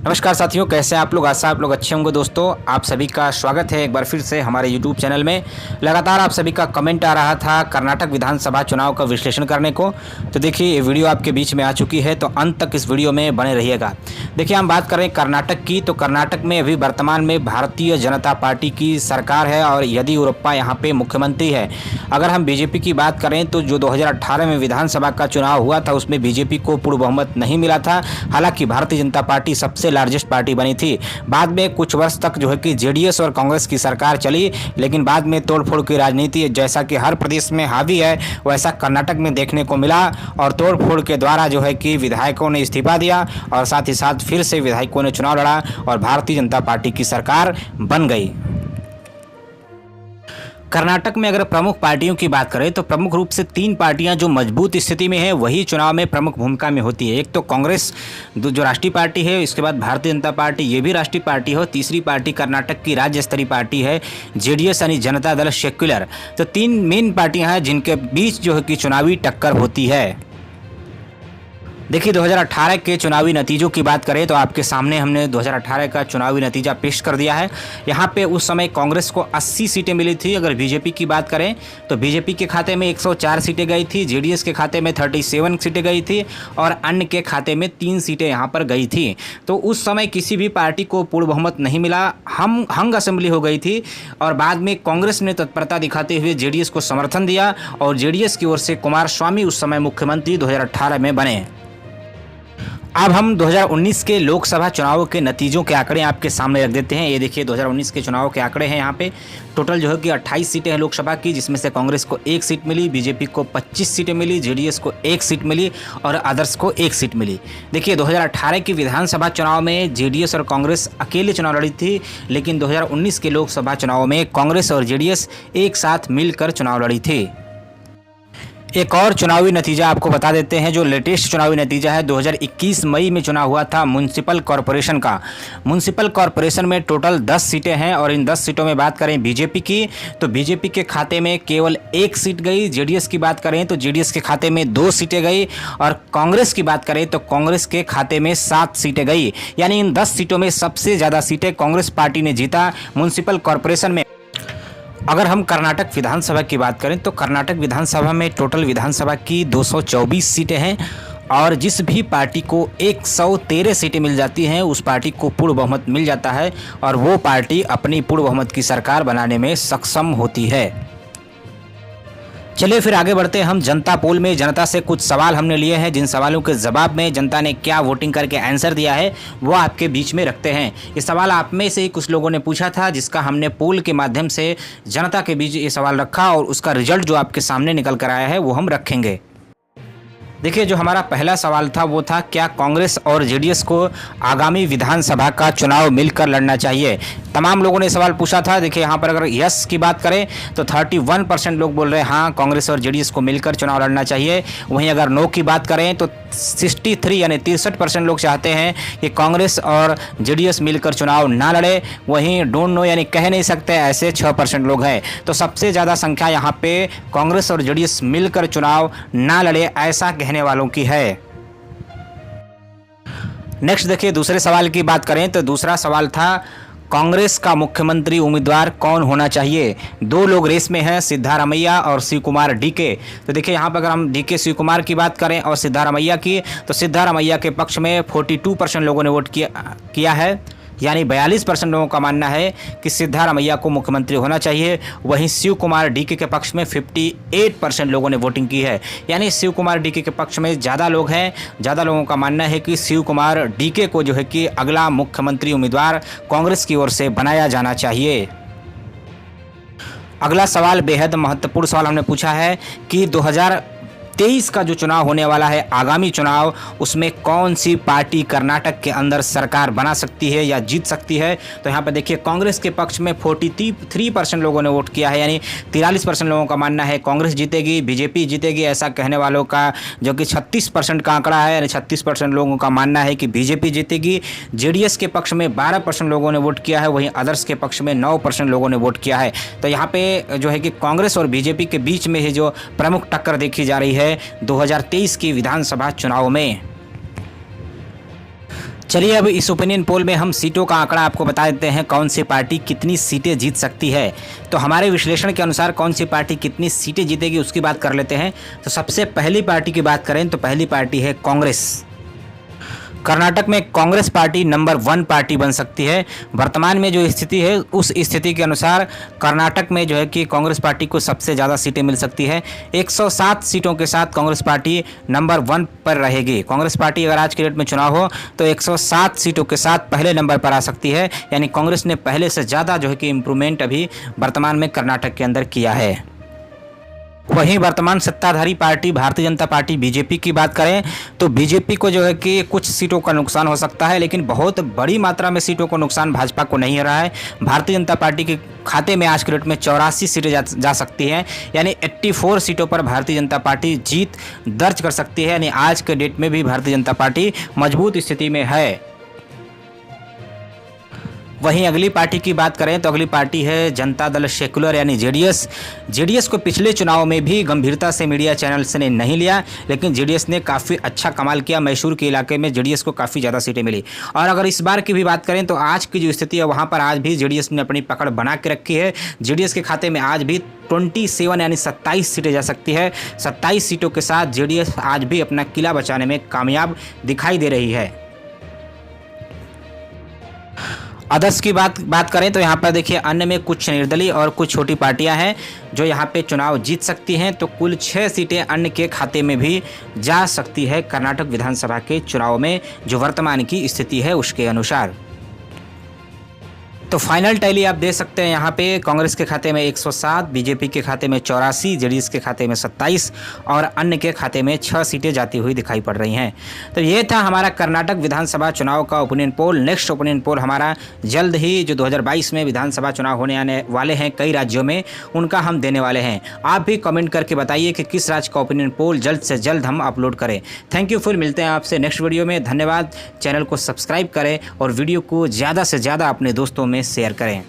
नमस्कार साथियों, कैसे हैं आप लोग। आशा आप लोग अच्छे होंगे। दोस्तों, आप सभी का स्वागत है एक बार फिर से हमारे YouTube चैनल में। लगातार आप सभी का कमेंट आ रहा था कर्नाटक विधानसभा चुनाव का विश्लेषण करने को। तो देखिए, ये वीडियो आपके बीच में आ चुकी है, तो अंत तक इस वीडियो में बने रहिएगा। देखिए, हम बात करें कर्नाटक की, तो कर्नाटक में अभी वर्तमान में भारतीय जनता पार्टी की सरकार है और येदियुरप्पा यहाँ पे मुख्यमंत्री है। अगर हम बीजेपी की बात करें तो जो 2018 में विधानसभा का चुनाव हुआ था उसमें बीजेपी को पूर्ण बहुमत नहीं मिला था। हालांकि भारतीय जनता पार्टी सबसे लार्जेस्ट पार्टी बनी थी। बाद में कुछ वर्ष तक जो है कि जेडीएस और कांग्रेस की सरकार चली, लेकिन बाद में तोड़फोड़ की राजनीति जैसा कि हर प्रदेश में हावी है वैसा कर्नाटक में देखने को मिला और तोड़फोड़ के द्वारा जो है कि विधायकों ने इस्तीफा दिया और साथ ही साथ फिर से विधायकों ने चुनाव लड़ा और भारतीय जनता पार्टी की सरकार बन गई। कर्नाटक में अगर प्रमुख पार्टियों की बात करें तो प्रमुख रूप से 3 पार्टियां जो मजबूत स्थिति में है वही चुनाव में प्रमुख भूमिका में होती है। एक तो कांग्रेस जो राष्ट्रीय पार्टी है, इसके बाद भारतीय जनता पार्टी, ये भी राष्ट्रीय पार्टी है, और तीसरी पार्टी कर्नाटक की राज्य स्तरीय पार्टी है जेडीएस यानी जनता दल सेक्युलर। तो 3 मेन पार्टियां हैं जिनके बीच जो है कि चुनावी टक्कर होती है। देखिए, 2018 के चुनावी नतीजों की बात करें तो आपके सामने हमने 2018 का चुनावी नतीजा पेश कर दिया है। यहाँ पे उस समय कांग्रेस को 80 सीटें मिली थी। अगर बीजेपी की बात करें तो बीजेपी के खाते में 104 सीटें गई थी, जेडीएस के खाते में 37 सीटें गई थी और अन्य के खाते में 3 सीटें यहाँ पर गई थी। तो उस समय किसी भी पार्टी को पूर्ण बहुमत नहीं मिला, हंग असेंबली हो गई थी और बाद में कांग्रेस ने तत्परता दिखाते हुए जेडीएस को समर्थन दिया और जेडीएस की ओर से कुमार स्वामी उस समय मुख्यमंत्री 2018 में बने। अब हम 2019 के लोकसभा चुनाव के नतीजों के आंकड़े आपके सामने रख देते हैं। ये देखिए, 2019 के चुनाव के आंकड़े हैं। यहाँ पे टोटल जो है कि 28 सीटें हैं लोकसभा की, जिसमें से कांग्रेस को 1 सीट मिली, बीजेपी को 25 सीटें मिली, जेडीएस को 1 सीट मिली और अदर्स को 1 सीट मिली। देखिए, 2018 के विधानसभा चुनाव में जेडीएस और कांग्रेस अकेले चुनाव लड़ी थी, लेकिन 2019 के लोकसभा चुनाव में कांग्रेस और जेडीएस एक साथ मिलकर चुनाव लड़ी थी। एक और चुनावी नतीजा आपको बता देते हैं। जो लेटेस्ट चुनावी नतीजा है 2021 मई में चुनाव हुआ था म्युनिसिपल कॉरपोरेशन का। म्युनिसिपल कॉरपोरेशन में टोटल 10 सीटें हैं और इन 10 सीटों में बात करें बीजेपी की तो बीजेपी के खाते में केवल 1 सीट गई। जेडीएस की बात करें तो जेडीएस के खाते में 2 सीटें गई और कांग्रेस की बात करें तो कांग्रेस के खाते में 7 सीटें गई। यानी इन 10 सीटों में सबसे ज़्यादा सीटें कांग्रेस पार्टी ने जीता म्युनिसिपल कॉरपोरेशन में। अगर हम कर्नाटक विधानसभा की बात करें तो कर्नाटक विधानसभा में टोटल विधानसभा की 224 सीटें हैं और जिस भी पार्टी को 113 सीटें मिल जाती हैं उस पार्टी को पूर्ण बहुमत मिल जाता है और वो पार्टी अपनी पूर्ण बहुमत की सरकार बनाने में सक्षम होती है। चलिए फिर आगे बढ़ते हैं हम जनता पोल में। जनता से कुछ सवाल हमने लिए हैं, जिन सवालों के जवाब में जनता ने क्या वोटिंग करके आंसर दिया है वो आपके बीच में रखते हैं। ये सवाल आप में से ही कुछ लोगों ने पूछा था, जिसका हमने पोल के माध्यम से जनता के बीच ये सवाल रखा और उसका रिजल्ट जो आपके सामने निकल कर आया है वो हम रखेंगे। देखिए, जो हमारा पहला सवाल था वो था, क्या कांग्रेस और जेडीएस को आगामी विधानसभा का चुनाव मिलकर लड़ना चाहिए। तमाम लोगों ने सवाल पूछा था। देखिए, यहाँ पर अगर यस की बात करें तो 31% लोग बोल रहे हैं हाँ कांग्रेस और जेडीएस को मिलकर चुनाव लड़ना चाहिए। वहीं अगर नो की बात करें तो 63 यानी 63% लोग चाहते हैं कि कांग्रेस और जेडीएस मिलकर चुनाव ना लड़े। वहीं डोंट नो यानी कह नहीं सकते, ऐसे 6% लोग हैं। तो सबसे ज़्यादा संख्या यहाँ पे कांग्रेस और जेडीएस मिलकर चुनाव ना लड़े ऐसा कहने वालों की है। नेक्स्ट देखिए, दूसरे सवाल की बात करें तो दूसरा सवाल था, कांग्रेस का मुख्यमंत्री उम्मीदवार कौन होना चाहिए। 2 लोग रेस में हैं, सिद्धारमैया और शिव कुमार डीके। तो देखिए, यहाँ पर अगर हम डीके शिव कुमार की बात करें और सिद्धारमैया की तो सिद्धारमैया के पक्ष में 42% लोगों ने वोट किया है, यानी 42% लोगों का मानना है कि सिद्धारमैया को मुख्यमंत्री होना चाहिए। वहीं शिव कुमार डीके के पक्ष में 58% लोगों ने वोटिंग की है, यानी शिव कुमार डीके के पक्ष में ज़्यादा लोग हैं। ज़्यादा लोगों का मानना है कि शिव कुमार डीके को जो है कि अगला मुख्यमंत्री उम्मीदवार कांग्रेस की ओर से बनाया जाना चाहिए। अगला सवाल बेहद महत्वपूर्ण सवाल हमने पूछा है कि 2023 का जो चुनाव होने वाला है, आगामी चुनाव, उसमें कौन सी पार्टी कर्नाटक के अंदर सरकार बना सकती है या जीत सकती है। तो यहाँ पर देखिए, कांग्रेस के पक्ष में 43% लोगों ने वोट किया है, यानी 43% लोगों का मानना है कांग्रेस जीतेगी, बीजेपी जीतेगी। ऐसा कहने वालों का जो कि 36% का आंकड़ा है, यानी 36% लोगों का मानना है कि बीजेपी जीतेगी। जेडीएस के पक्ष में 12% लोगों ने वोट किया है, वहीं अदर्स के पक्ष में 9% लोगों ने वोट किया है। तो यहाँ पे जो है कि कांग्रेस और बीजेपी के बीच में ही जो प्रमुख टक्कर देखी जा रही है 2023 की विधानसभा चुनाव में। चलिए अब इस ओपिनियन पोल में हम सीटों का आंकड़ा आपको बता देते हैं, कौन सी पार्टी कितनी सीटें जीत सकती है। तो हमारे विश्लेषण के अनुसार कौन सी पार्टी कितनी सीटें जीतेगी उसकी बात कर लेते हैं। तो सबसे पहली पार्टी की बात करें तो पहली पार्टी है कांग्रेस। कर्नाटक में कांग्रेस पार्टी नंबर 1 पार्टी बन सकती है। वर्तमान में जो स्थिति है उस स्थिति के अनुसार कर्नाटक में जो है कि कांग्रेस पार्टी को सबसे ज़्यादा सीटें मिल सकती है। 107 सीटों के साथ कांग्रेस पार्टी नंबर 1 पर रहेगी। कांग्रेस पार्टी अगर आज के डेट में चुनाव हो तो 107 सीटों के साथ पहले नंबर पर आ सकती है। यानी कांग्रेस ने पहले से ज़्यादा जो है कि इम्प्रूवमेंट अभी वर्तमान में कर्नाटक के अंदर किया है। वहीं वर्तमान सत्ताधारी party Bharatiya Janata party BJP की बात करें तो बीजेपी को जो है कि कुछ सीटों का नुकसान हो सकता है, लेकिन बहुत बड़ी मात्रा में सीटों को नुकसान भाजपा को नहीं हो रहा है। भारतीय जनता पार्टी के खाते में आज के डेट में 84 सीटें जा सकती हैं। यानी 84 सीटों पर भारतीय जनता पार्टी जीत दर्ज कर सकती है। यानी आज के डेट में भी भारतीय जनता पार्टी मजबूत स्थिति में है। वहीं अगली पार्टी की बात करें तो अगली पार्टी है जनता दल सेकुलर यानी जेडीएस को पिछले चुनाव में भी गंभीरता से मीडिया चैनल्स ने नहीं लिया, लेकिन जेडीएस ने काफ़ी अच्छा कमाल किया। मैसूर के इलाके में जेडीएस को काफ़ी ज़्यादा सीटें मिली। और अगर इस बार की भी बात करें तो आज की जो स्थिति है वहाँ पर आज भी जेडीएस ने अपनी पकड़ बना के रखी है। जेडीएस के खाते में आज भी 27 यानी 27 सीटें जा सकती है। 27 सीटों के साथ जेडीएस आज भी अपना किला बचाने में कामयाब दिखाई दे रही है। अदर्स की बात करें तो यहाँ पर देखिए अन्य में कुछ निर्दलीय और कुछ छोटी पार्टियां हैं जो यहाँ पे चुनाव जीत सकती हैं। तो कुल 6 सीटें अन्य के खाते में भी जा सकती है कर्नाटक विधानसभा के चुनाव में, जो वर्तमान की स्थिति है उसके अनुसार। तो फाइनल टैली आप दे सकते हैं यहाँ पे कांग्रेस के खाते में 107, बीजेपी के खाते में 84, जेडीएस के खाते में 27 और अन्य के खाते में 6 सीटें जाती हुई दिखाई पड़ रही हैं। तो ये था हमारा कर्नाटक विधानसभा चुनाव का opinion poll. Next opinion poll हमारा जल्द ही जो 2022 में विधानसभा चुनाव होने आने वाले हैं कई राज्यों में, उनका हम देने वाले हैं। आप भी कमेंट करके बताइए कि किस राज्य का ओपिनियन पोल जल्द से जल्द हम अपलोड करें। थैंक यू, फिर मिलते हैं आपसे नेक्स्ट वीडियो में। धन्यवाद। चैनल को सब्सक्राइब करें और वीडियो को ज़्यादा से ज़्यादा अपने दोस्तों में शेयर करें।